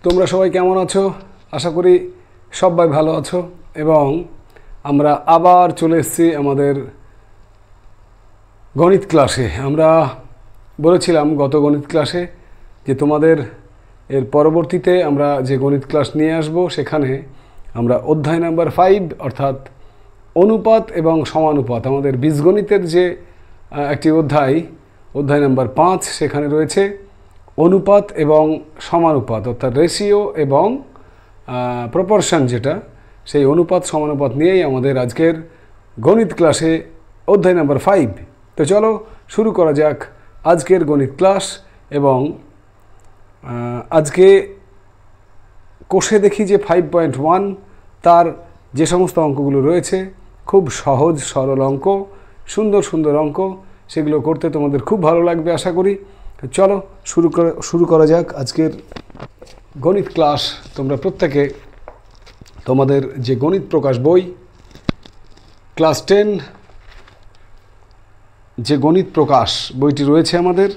তোমরা সবাই কেমন আছো? আশা করি সবাই ভালো আছো এবং আমরা আবার চলে এসেছি আমাদের গণিত ক্লাসে। আমরা বলেছিলাম গত গণিত ক্লাসে যে তোমাদের এর পরবর্তীতে আমরা যে গণিত ক্লাস নিয়ে আসব সেখানে আমরা অধ্যায় নাম্বার 5 অর্থাৎ অনুপাত এবং সমানুপাত, আমাদের বীজগণিতের যে একটি অধ্যায় নাম্বার 5, সেখানে রয়েছে অনুপাত এবং সমানুপাত অর্থাৎ রেশিও এবং প্রপোর্শন, যেটা সেই অনুপাত সমানুপাত নিয়েই আমাদের আজকের গণিত ক্লাসে অধ্যায় নাম্বার 5। তো চলো শুরু করা যাক আজকের গণিত ক্লাস। এবং আজকে কোষে দেখি যে 5.1 তার যে সমস্ত অঙ্কগুলো রয়েছে খুব সহজ সরল অঙ্ক, সুন্দর সুন্দর অঙ্ক, সেগুলো করতে তোমাদের খুব ভালো লাগবে আশা করি। চলো শুরু করা যাক আজকের গণিত ক্লাস। তোমরা প্রত্যেকে তোমাদের যে গণিত প্রকাশ বই ক্লাস 10 যে গণিত প্রকাশ বইটি রয়েছে আমাদের,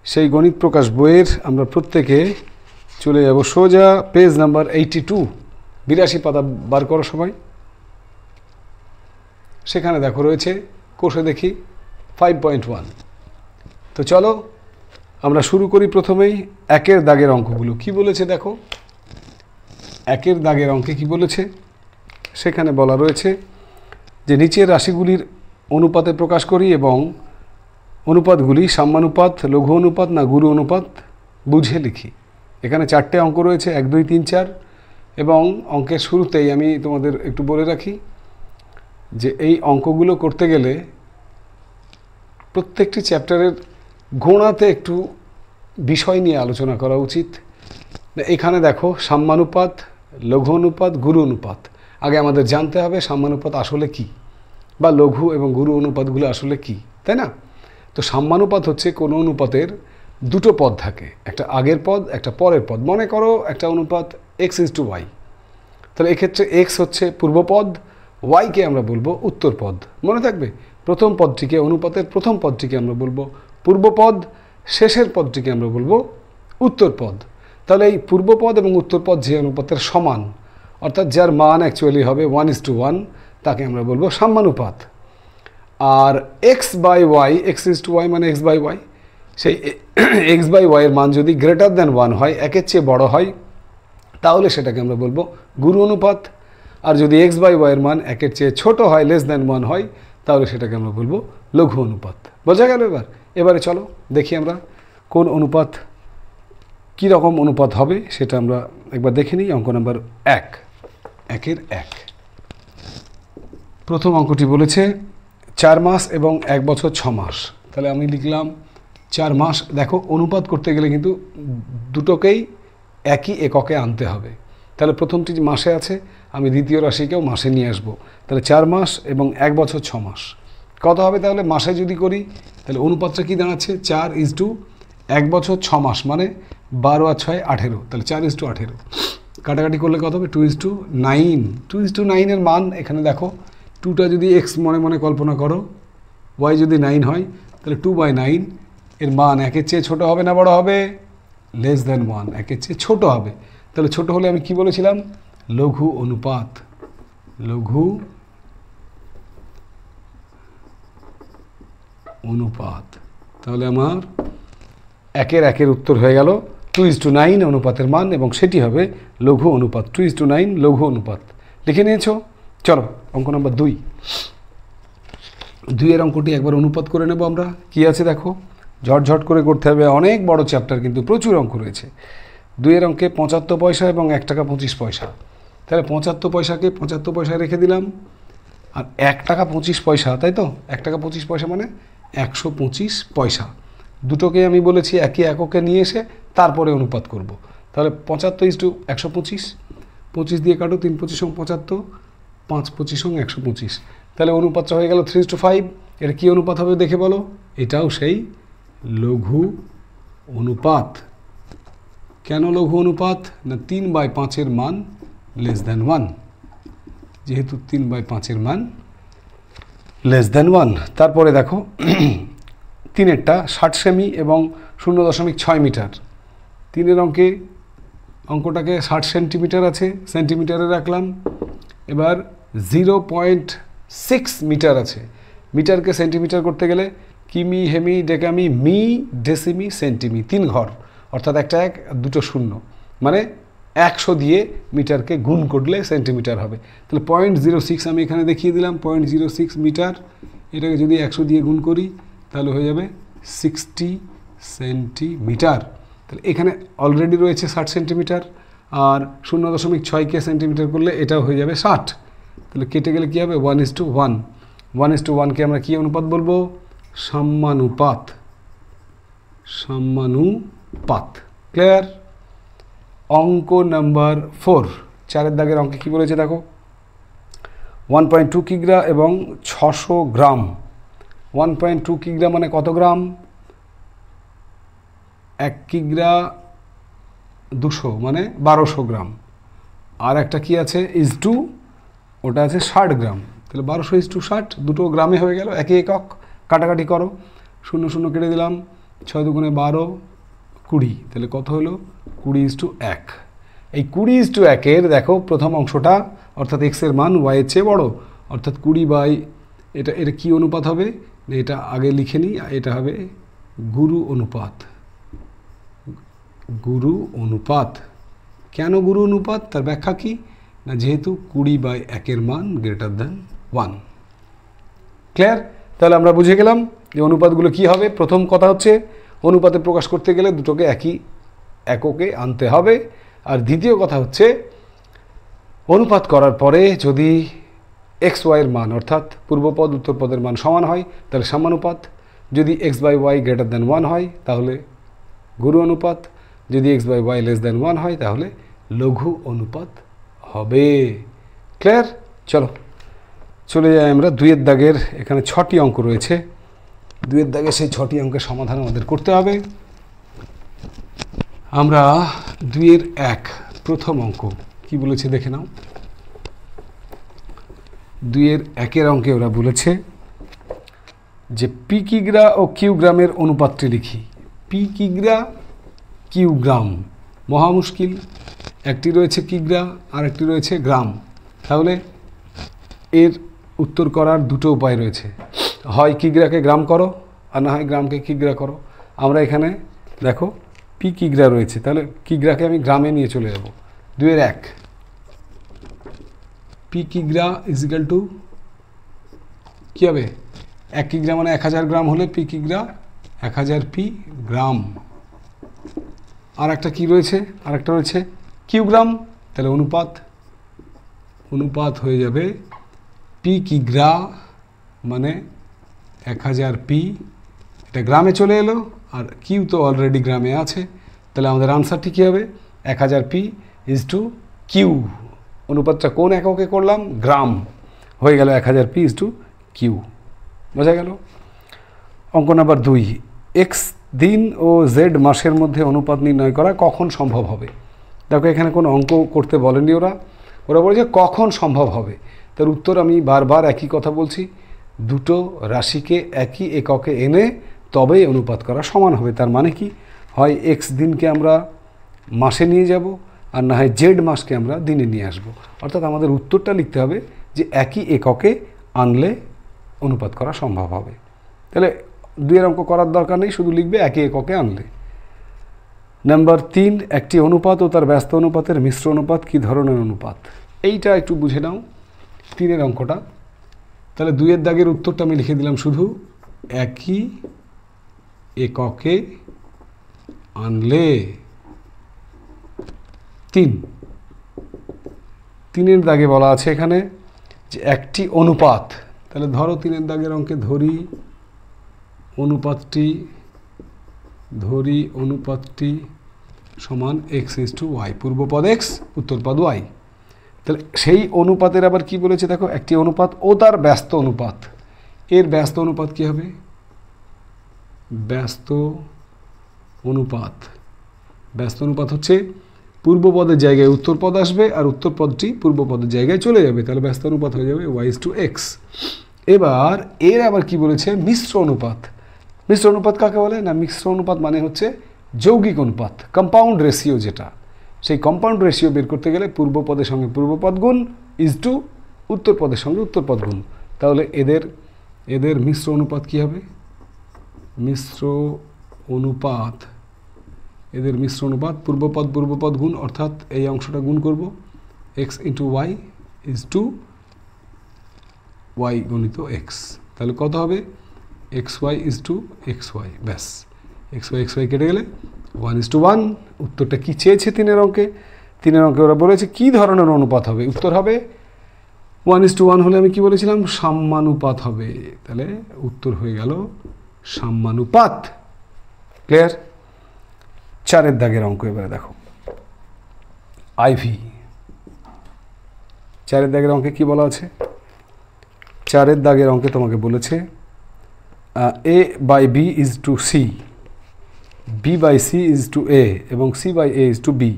সেই গণিত প্রকাশ বইয়ের আমরা প্রত্যেকে চলে যাব সোজা পেজ নাম্বার 82, 82 পাতা বার করো সবাই। সেখানে দেখো রয়েছে কোষে দেখি 5.1। তো চলো আমরা শুরু করি প্রথমেই একের দাগের অঙ্কগুলো। কি বলেছে দেখো, একের দাগের অঙ্কে কি বলেছে, সেখানে বলা রয়েছে যে নিচের রাশিগুলির অনুপাতে প্রকাশ করি এবং অনুপাতগুলি সাম্যানুপাত, লঘু অনুপাত না গুরু অনুপাত বুঝে লিখি। এখানে 4টে অঙ্ক রয়েছে, 1, 2, 3, 4। এবং অঙ্কের শুরুতেই আমি তোমাদের একটু বলে রাখি যে এই অঙ্কগুলো করতে গেলে প্রত্যেকটি চ্যাপ্টারের গোড়াতে একটু বিষয় নিয়ে আলোচনা করা উচিত। এখানে দেখো সাম্যানুপাত, লঘু অনুপাত, গুরু অনুপাত। আগে আমাদের জানতে হবে সাম্যানুপাত আসলে কি, বা লঘু এবং গুরু অনুপাতগুলো আসলে কি, তাই না? তো সাম্যানুপাত হচ্ছে কোনো অনুপাতের দুটো পদ থাকে, একটা আগের পদ, একটা পরের পদ। মনে করো একটা অনুপাত x:y, তাহলে এক্ষেত্রে x হচ্ছে পূর্বপদ, y-কে আমরা বলবো উত্তর পদ। মনে থাকবে, প্রথম পদটিকে, অনুপাতের প্রথম পদটিকে আমরা বলবো পূর্বপদ, শেষের পদটিকে আমরা বলবো উত্তর পদ। তাহলে এই পূর্বপদ এবং উত্তর পদ যে অনুপাতের সমান, অর্থাৎ যার মান অ্যাকচুয়ালি হবে 1:1, তাকে আমরা বলবো সাম্যানুপাত। আর x/y, x:y মানে x/y, সেই x/y এর মান যদি গ্রেটার দ্যান 1 হয়, একের চেয়ে বড় হয়, তাহলে সেটাকে আমরা বলবো গুরু অনুপাত। আর যদি x/y এর মান একের চেয়ে ছোট হয়, লেস দ্যান 1 হয়, তাহলে সেটাকে আমরা বলবো লঘু অনুপাত। বোঝা গেল? এবারে চলো দেখি আমরা কোন অনুপাত, কী রকম অনুপাত হবে সেটা আমরা একবার দেখে নিই। অঙ্ক নাম্বার 1, 1-এর 1। প্রথম অঙ্কটি বলেছে 4 মাস এবং 1 বছর 6 মাস। তাহলে আমি লিখলাম 4 মাস। দেখো অনুপাত করতে গেলে কিন্তু দুটোকেই একই এককে আনতে হবে। তাহলে প্রথমটি মাসে আছে, আমি দ্বিতীয় রাশিকেও মাসে নিয়ে আসবো। তাহলে 4 মাস এবং 1 বছর 6 মাস কত হবে? তাহলে মাসে যদি করি তাহলে অনুপাতটা কি দাঁড়াচ্ছে? 4:1 বছর 6 মাস, মানে 12 আর 6 18। তাহলে 4:18 কাটাকাটি করলে কত হবে? 2:9। 2:9 এর মান এখানে দেখো, 2টা যদি x মনে মনে কল্পনা করো, y যদি 9 হয়, তাহলে 2/9 এর মান একের চেয়ে ছোট হবে না বড় হবে? লেস দ্যান 1, একের চেয়ে ছোট হবে। তাহলে ছোট হলে আমি কি বলেছিলাম? লঘু অনুপাত। লঘু অনুপাত। তাহলে আমার 1-1 উত্তর হয়ে গেল 2:9 অনুপাতের মান, এবং সেটি হবে লঘু অনুপাত। 2:9 লঘু অনুপাত। লিখে নিয়েছো? চলো অঙ্ক নম্বর 2। 2-এর অঙ্কটি একবার অনুপাত করে নেব আমরা। কি আছে দেখো, ঝটঝট করে করতে হবে, অনেক বড় চ্যাপ্টার কিন্তু প্রচুর অঙ্ক রয়েছে। 2-এর অঙ্কে 75 পয়সা এবং 1 টাকা 25 পয়সা। তাহলে 75 পয়সাকে 75 পয়সায় রেখে দিলাম, আর 1 টাকা 25 পয়সা, তাই তো? 1 টাকা 25 পয়সা মানে 125 পয়সা। দুটোকে আমি বলেছি একই এককে নিয়ে এসে তারপরে অনুপাত করব। তাহলে 75:125, 25 দিয়ে কাটো, 3×25 = 75, 5×25 = 125। তাহলে অনুপাতটা হয়ে গেল 3:5। এটা কী অনুপাত হবে দেখে বলো? এটাও সেই লঘু অনুপাত। কেন লঘু অনুপাত? না 3/5 এর মান লেস দ্যান 1, যেহেতু 3/5 এর মান লেস দ্যান 1। তারপরে দেখো 3-এরটা 60 সেমি এবং 0.6 মিটার। 3-এর অঙ্কে অঙ্কটাকে 60 সেন্টিমিটার আছে, সেন্টিমিটারে রাখলাম। এবার 0.6 মিটার আছে, মিটারকে সেন্টিমিটার করতে গেলে কিমি, হেমি, ডেকামি, মি, ডেসিমি, সেন্টিমি, 3 ঘর, অর্থাৎ একটা 1 দুটো 0, মানে 100 দিয়ে মিটারকে গুণ করলে সেন্টিমিটার হবে। তাহলে 0.06 আমি এখানে দেখিয়ে দিলাম, 0.06 মিটার। এটাকে যদি 100 দিয়ে গুণ করি তাহলে হয়ে যাবে 60 সেন্টিমিটার। তাহলে এখানে অলরেডি রয়েছে 60 সেন্টিমিটার, আর 0.6কে সেন্টিমিটার করলে এটাও হয়ে যাবে 60। তাহলে কেটে গেলে কী হবে? 1:1। 1:1কে আমরা কী অনুপাত বলবো? সাম্যানুপাত। সাম্যানুপাত। ক্লিয়ার? অঙ্ক নাম্বার 4, 4 দাগের অঙ্কে কী বলেছে দেখো, 1.2 কিগ্রা এবং 600 গ্রাম। 1.2 কিগ্রা মানে কত গ্রাম? 1 কিগ্রা 200 মানে 1200 গ্রাম। আর একটা কি আছে? ইজ-টু, ওটা আছে 60 গ্রাম। তাহলে 1200:60, দুটো গ্রামে হয়ে গেল, একই একক। কাটাকাটি করো, 0 কেটে দিলাম, 6 দুগুণে 12, 20। তাহলে কত হলো? 20:1। এই 20:1-এর দেখো প্রথম অংশটা, অর্থাৎ এক্সের মান ওয়াইয়ের চেয়ে বড়, অর্থাৎ 20 এটা কি অনুপাত হবে? এটা আগে লিখে নিই, এটা হবে গুরু অনুপাত। গুরু অনুপাত। কেন গুরু অনুপাত? তার ব্যাখ্যা কি না, যেহেতু 20/1-এর মান গ্রেটার দ্যান 1। ক্লিয়ার? তাহলে আমরা বুঝে গেলাম যে অনুপাতগুলো কি হবে। প্রথম কথা হচ্ছে, অনুপাতে প্রকাশ করতে গেলে দুটোকে একই এককে আনতে হবে। আর দ্বিতীয় কথা হচ্ছে, অনুপাত করার পরে যদি এক্স ওয়াইয়ের মান, অর্থাৎ পূর্বপদ উত্তরপদের মান সমান হয় তাহলে সাম্যানুপাত। যদি x/y গ্রেটার দ্যান 1 হয় তাহলে গুরু অনুপাত। যদি x/y লেস দ্যান 1 হয় তাহলে লঘু অনুপাত হবে। ক্লিয়ার? চলো চলে যাই আমরা 2-এর দাগের। এখানে 6টি অঙ্ক রয়েছে। 2-এর দাগে সেই 6টি অঙ্কের সমাধান আমাদের করতে হবে। আমরা 2-এর-1 প্রথম অঙ্ক কি বলেছে দেখে নাও। 2-এর-1-এর অঙ্কে ওরা বলেছে যে পি কিগ্রা ও কিউ গ্রামের অনুপাতটি লিখি। পি কিগ্রা, কিউ গ্রাম, মহা মুশকিল। একটি রয়েছে কিগ্রা আর একটি রয়েছে গ্রাম। তাহলে এর উত্তর করার দুটো উপায় রয়েছে, হয় কিগ্রাকে গ্রাম করো আর না হয় গ্রামকে কিগ্রা করো। আমরা এখানে দেখো পি কিগ্রা রয়েছে, তাহলে কিগ্রাকে আমি গ্রামে নিয়ে চলে যাব। 2-এর-1 পি কিগ্রা ইজিক্যাল টু কী হবে? 1 কিগ্রা মানে 1000 গ্রাম হলে পি কিগ্রা 1000 পি গ্রাম। আর একটা কী রয়েছে? আর একটা রয়েছে কিউগ্রাম। তাহলে অনুপাত হয়ে যাবে পি কিগ্রা মানে 1000 পি, এটা গ্রামে চলে এলো, আর কিউ তো অলরেডি গ্রামে আছে। তাহলে আমাদের আনসারটি কী হবে? 1000 পি ইজ টু কিউ। অনুপাতটা কোন এককে করলাম? গ্রাম। হয়ে গেল 1000 পি ইজ টু কিউ। বোঝা গেল? অঙ্ক নাম্বার 2, এক্স দিন ও জেড মাসের মধ্যে অনুপাত নির্ণয় করা কখন সম্ভব হবে? দেখো এখানে কোনো অঙ্ক করতে বলেনি ওরা বলেছে কখন সম্ভব হবে। তার উত্তর আমি বারবার একই কথা বলছি, দুটো রাশিকে একই এককে এনে তবেই অনুপাত করা সমান হবে। তার মানে কি, হয় এক্স দিনকে আমরা মাসে নিয়ে যাব, আর না হয় জেড মাসকে আমরা দিনে নিয়ে আসব। অর্থাৎ আমাদের উত্তরটা লিখতে হবে যে একই এককে আনলে অনুপাত করা সম্ভব হবে। তাহলে 2-এর অঙ্ক করার দরকার নেই, শুধু লিখবে একই এককে আনলে। নাম্বার 3, একটি অনুপাত ও তার ব্যস্ত অনুপাতের মিশ্র অনুপাত কী ধরনের অনুপাত? এইটা একটু বুঝে নাও 3-এর অঙ্কটা। তাহলে 2-এর দাগের উত্তরটা আমি লিখে দিলাম শুধু একই এককে আনলে। 3-এর দাগে বলা আছে এখানে যে একটি অনুপাত। তাহলে ধরো 3-এর দাগের অঙ্কে ধরি অনুপাতটি সমান x/y, পূর্বপদ x উত্তরপদ y। তাহলে সেই অনুপাতের আবার কি বলেছে দেখো, একটি অনুপাত ও তার ব্যস্ত অনুপাত। এর ব্যস্ত অনুপাত কি হবে? ব্যস্ত অনুপাত হচ্ছে পূর্বপদের জায়গায় উত্তরপদ আসবে আর উত্তরপদটি পূর্বপদের জায়গায় চলে যাবে। তাহলে ব্যস্ত অনুপাত হয়ে যাবে y/x। এবার এর আবার কি বলেছে? মিশ্র অনুপাত। মিশ্র অনুপাত কাকে বলে না? মিশ্র অনুপাত মানে হচ্ছে যৌগিক অনুপাত, কম্পাউন্ড রেশিও যেটা। সেই কম্পাউন্ড রেশিও বের করতে গেলে পূর্ব পদের সঙ্গে পূর্ব পদ গুণ ইজ টু উত্তর পদের সঙ্গে উত্তর পদ গুণ। তাহলে এদের মিশ্র অনুপাত কী হবে? মিশ্র অনুপাত, এদের মিশ্র অনুপাত পূর্বপদ গুণ, অর্থাৎ এই অংশটা গুণ করব x into y is to y গণিত এক্স। তাহলে কত হবে? X y is to x y, ব্যাস। এক্স ওয়াই কেটে গেলে 1:1। উত্তরটা কি চেয়েছে 3-এর অঙ্কে? 3-এর অঙ্কে ওরা বলেছে কী ধরনের অনুপাত হবে? উত্তর হবে 1:1 হলে আমি কি বলেছিলাম? সাম্যানুপাত হবে। তাহলে উত্তর হয়ে গেল সাম্যানুপাত। ক্লিয়ার? 4-এর দাগের অঙ্ক এবারে দেখো, আইভি। 4-এর দাগের অঙ্কে কি বলা আছে? 4-এর দাগের অঙ্কে তোমাকে বলেছে A by B is to C, B by C is to A এবং C by A is to B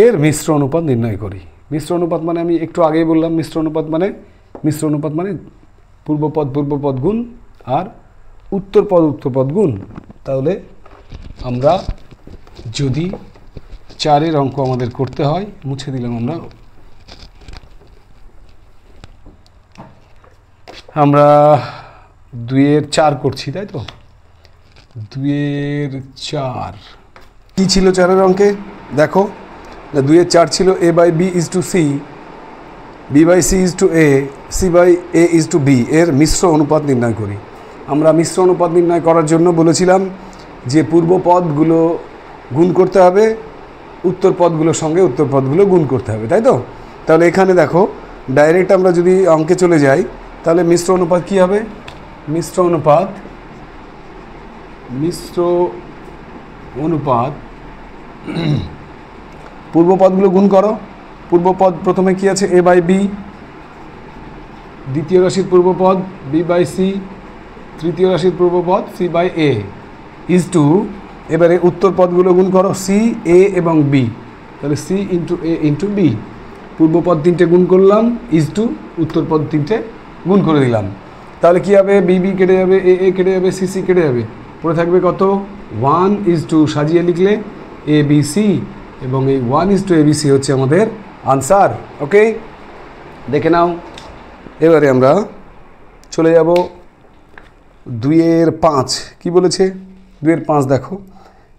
এর মিশ্র অনুপাত নির্ণয় করি। মিশ্র অনুপাত মানে আমি একটু আগেই বললাম, মিশ্র অনুপাত মানে পূর্বপদ গুণ আর উত্তরপদ গুণ। তাহলে আমরা যদি 4-এর অঙ্ক আমাদের করতে হয়, মুছে দিলাম আমরা 2-এর 4 করছি, তাই তো? 2-এর 4 কী ছিল 4-এর অঙ্কে? দেখো, 2-এর 4 ছিল A by B is to C, B by C is to A, C by A is to B এর মিশ্র অনুপাত নির্ণয় করি। আমরা মিশ্র অনুপাত নির্ণয় করার জন্য বলেছিলাম যে পূর্ব পদগুলো গুণ করতে হবে, উত্তর পদগুলোর সঙ্গে উত্তর পদগুলো গুণ করতে হবে, তাই তো? তাহলে এখানে দেখো, ডাইরেক্ট আমরা যদি অঙ্কে চলে যাই, তাহলে মিশ্র অনুপাত কী হবে? মিশ্র অনুপাত পূর্ব পদগুলো গুণ করো। পূর্বপদ প্রথমে কি আছে? এ বাই বি, দ্বিতীয় রাশির পূর্বপদ বি বাই সি, তৃতীয় রাশির পূর্বপদ C by A is to, এবারে উত্তর পদগুলো গুণ করো, সি এ এবং বি। তাহলে সি ইন্টু এ ইন্টু বি, পূর্বপদ 3টে গুণ করলাম, ইজ টু উত্তরপদ 3টে গুণ করে দিলাম। তাহলে কী হবে? বি বি কেটে যাবে, এ এ কেটে যাবে, সি সি কেটে যাবে, পড়ে থাকবে কত? 1:2 সাজিয়ে লিখলে এ বি সি, এবং এই 1:2 ABC হচ্ছে আমাদের আনসার। ওকে, দেখে নাও। এবারে আমরা চলে যাব 2-এর 5। কি বলেছে? 2-এর 5 দেখো,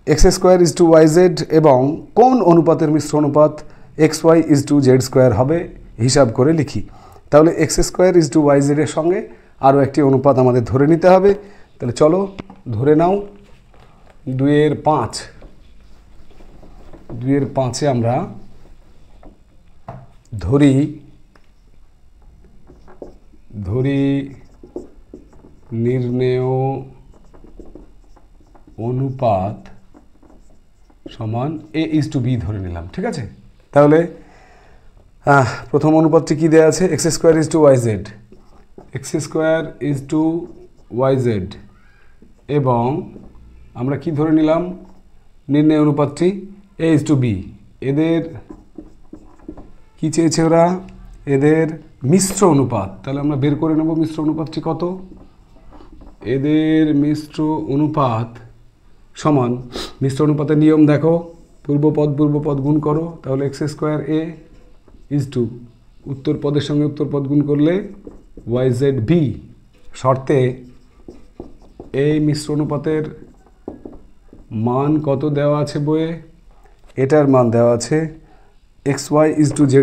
x² ইজ টু YZ এবং কোন অনুপাতের মিশ্র অনুপাত XY ইজ টু Z² হবে হিসাব করে লিখি। তাহলে x² ইজ টু YZ এর সঙ্গে আরও একটি অনুপাত আমাদের ধরে নিতে হবে। তাহলে চলো ধরে নাও। 2-এর 5-এ আমরা ধরি নির্ণেয় অনুপাত সমান এ ইজ টু বি ধরে নিলাম, ঠিক আছে? তাহলে প্রথম অনুপাতটি কি দেওয়া আছে? x² is to YZ, x² is to YZ, এবং আমরা কি ধরে নিলাম? নির্ণয় অনুপাতটি এ ইজ টু বি। এদের কি চেয়েছে ওরা? এদের মিশ্র অনুপাত। তাহলে আমরা বের করে নেব মিশ্র অনুপাতটি কত। এদের মিশ্র অনুপাত সমান, মিশ্র অনুপাতের নিয়ম দেখো, পূর্বপদ গুণ করো, তাহলে x² a ইজ টু উত্তর পদের সঙ্গে উত্তর পদ গুণ করলে YZ b, শর্তে এই মিশ্র অনুপাতের মান কত দেওয়া আছে বইয়ে? এটার মান দেওয়া আছে XY is to Z²,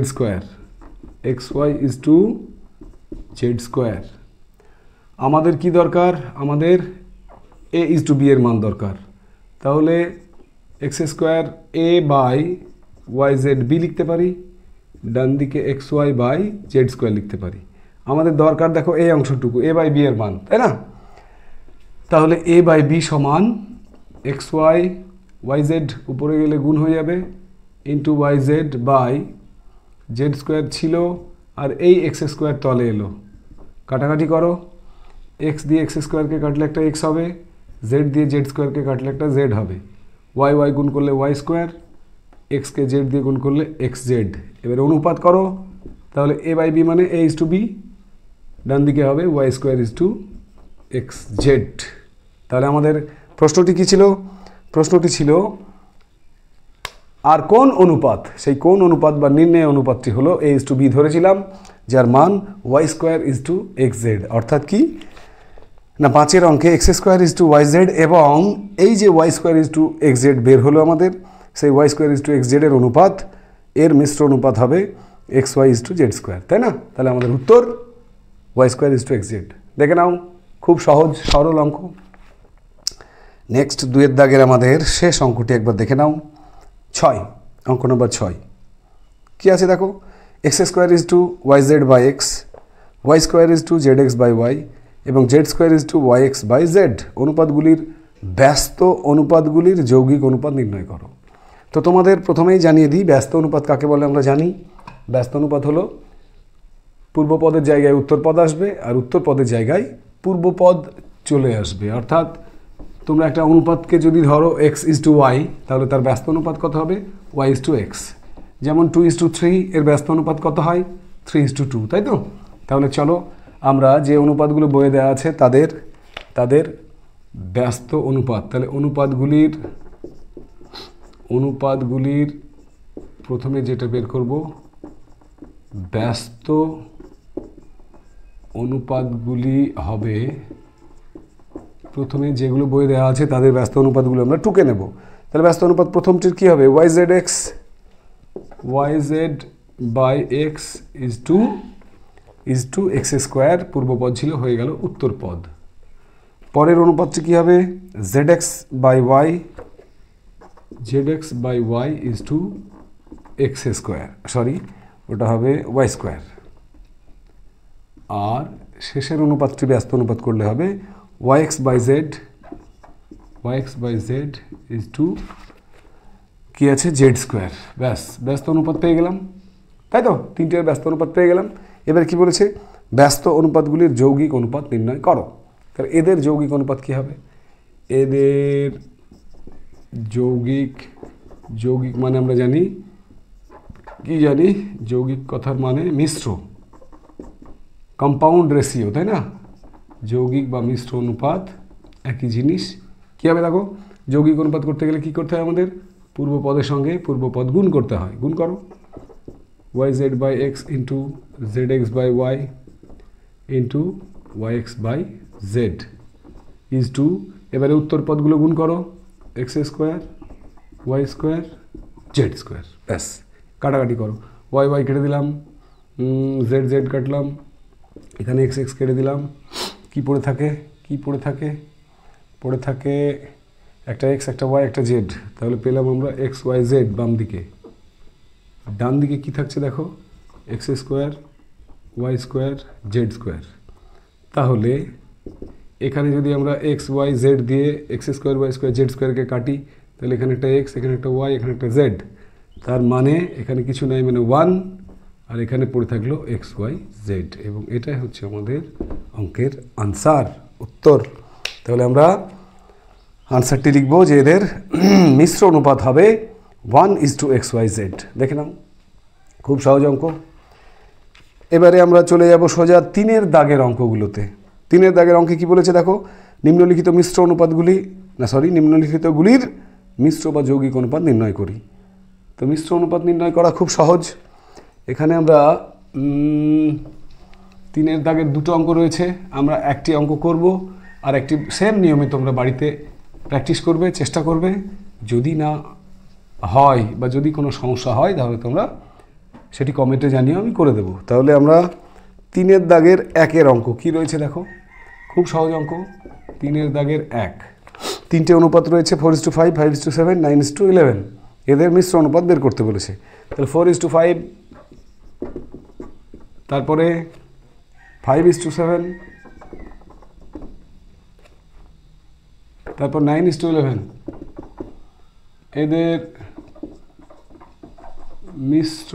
XY is to Z²। আমাদের কি দরকার? আমাদের a ইজ টু b এর মান দরকার। তাহলে x² a by YZ b লিখতে পারি, ডান দিকে XY বাই Z² লিখতে পারি। আমাদের দরকার দেখো এই অংশটুকু, a বাই b এর মান, তাই না? তাহলে a বাই b সমান XY, YZ উপরে গেলে গুণ হয়ে যাবে, ইন্টু YZ বাই Z² ছিল, আর এই x² তলে এলো, কাটাকাটি করো, x দিয়ে x² কাটলে একটা x হবে, z দিয়ে Z² কাটলে একটা z হবে, y গুণ করলে y², x কে z দিয়ে গুণ করলে xz। এবারে অনুপাত করো, তাহলে a বাই b মানে a ইজ টু b, ডান দিকে হবে y² ইজ টু xz। তাহলে আমাদের প্রশ্নটি কি ছিল? প্রশ্নটি ছিল আর কোন অনুপাত, সেই কোন অনুপাত বা নির্ণয় অনুপাতটি হলো a:b ধরেছিলাম, যার মান y²:xz, অর্থাৎ কি না 5-এর অঙ্কে x²:yz, এবং এই যে y²:xz বের হলো আমাদের, সেই y²:xz এর অনুপাত, এর মিশ্র অনুপাত হবে xy:z², তাই না? তাহলে আমাদের উত্তর y²:xz। দেখে নাও, খুব সহজ সরল অঙ্ক। নেক্সট 2-এর দাগের আমাদের শেষ অঙ্কটি একবার দেখে নাও। 6, অঙ্ক নম্বর 6 কি আছে দেখো, x²:yz/x, y²:zx/y এবং z²:yx/z অনুপাতগুলির ব্যস্ত অনুপাতগুলির যৌগিক অনুপাত নির্ণয় করো। তো তোমাদের প্রথমেই জানিয়ে দিই, ব্যস্ত অনুপাত কাকে বলে আমরা জানি। ব্যস্ত অনুপাত হলো পূর্বপদের জায়গায় উত্তরপদ আসবে আর উত্তরপদের জায়গায় পূর্বপদ চলে আসবে। অর্থাৎ তোমরা একটা অনুপাতকে যদি ধরো x:y, তাহলে তার ব্যস্ত অনুপাত কত হবে y:x। যেমন 2:3 এর ব্যস্ত অনুপাত কত হয় 3:2, তাই তো? তাহলে চলো আমরা যে অনুপাতগুলো বইয়ে দেওয়া আছে তাদের ব্যস্ত অনুপাত, তাহলে অনুপাতগুলির প্রথমে যেটা বের করব, ব্যস্ত অনুপাতগুলি হবে, প্রথমে যেগুলো বইয়ে দেওয়া আছে তাদের ব্যস্ত অনুপাতগুলো আমরা টুকে নেব। তাহলে ব্যস্ত অনুপাত প্রথমটির কী হবে, yz/x x², পূর্বপদ ছিল, হয়ে গেল উত্তরপদ। পরের অনুপাতটি কী হবে, zx/y x², সরি ওটা হবে y²। আর শেষের অনুপাতটি ব্যস্ত অনুপাত করলে হবে yx/z কি আছে z²। ব্যাস, ব্যস্ত অনুপাত পেয়ে গেলাম, তাই তো? তিনটের ব্যস্ত অনুপাত পেয়ে গেলাম। এবার কি বলেছে, ব্যস্ত অনুপাতগুলির যৌগিক অনুপাত নির্ণয় করো। তাহলে এদের যৌগিক অনুপাত কি হবে, এদের যৌগিক মানে আমরা জানি, কি জানি, যৌগিক কথার মানে মিশ্র, কম্পাউন্ড রেশিও, তাই না? যৌগিক বা মিশ্র অনুপাত একই জিনিস। কী হবে দেখো, যৌগিক অনুপাত করতে গেলে কি করতে হয় আমাদের, পূর্বপদের সঙ্গে পূর্বপদ গুণ করতে হয়। গুণ করো, yz/x into zx/y into yx/z is to, এবারে উত্তরপদগুলো গুণ করো, x² y² z², ব্যাস কাটাকাটি করো, y কেটে দিলাম, z কাটলাম, এখানে x কেটে দিলাম, কি পড়ে থাকে একটা x, একটা y, একটা z। তাহলে পেলাম আমরা x y z বাম দিকে। ডান দিকে কি থাকছে দেখো, x² y² z²। তাহলে এখানে যদি আমরা x y z দিয়ে x² y² z² কাটি, তাহলে এখানে একটা x, এখানে একটা y, এখানে একটা z, তার মানে এখানে কিছু নাই, মানে 1, আর এখানে পড়ে থাকলো x y z, এবং এটাই হচ্ছে আমাদের অঙ্কের আনসার, উত্তর। তাহলে আমরা আনসারটি লিখবো যে এদের মিশ্র অনুপাত হবে 1:x y z। দেখে নাও, খুব সহজ অঙ্ক। এবারে আমরা চলে যাব সোজা 3-এর দাগের অঙ্কগুলোতে। 3-এর দাগের অঙ্কে কি বলেছে দেখো, নিম্নলিখিত নিম্নলিখিতগুলির মিশ্র বা যৌগিক অনুপাত নির্ণয় করি। তো মিশ্র অনুপাত নির্ণয় করা খুব সহজ। এখানে আমরা 3-এর দাগের দুটো অঙ্ক রয়েছে, আমরা একটি অঙ্ক করব আর একটি সেম নিয়মে তোমরা বাড়িতে প্র্যাকটিস করবে, চেষ্টা করবে। যদি না হয় বা যদি কোনো সমস্যা হয় তাহলে তোমরা সেটি কমেন্টে জানিয়ে আমি করে দেব। তাহলে আমরা 3-এর দাগের 1-এর অঙ্ক কি রয়েছে দেখো, খুব সহজ অঙ্ক। 3-এর দাগের 1, তিনটে অনুপাত রয়েছে 4:5, 5:7, 9:11। এদের মিশ্র অনুপাত বের করতে বলেছে। তাহলে 4:5, তারপরে 5:7, তারপর 9:11, এদের মিশ্র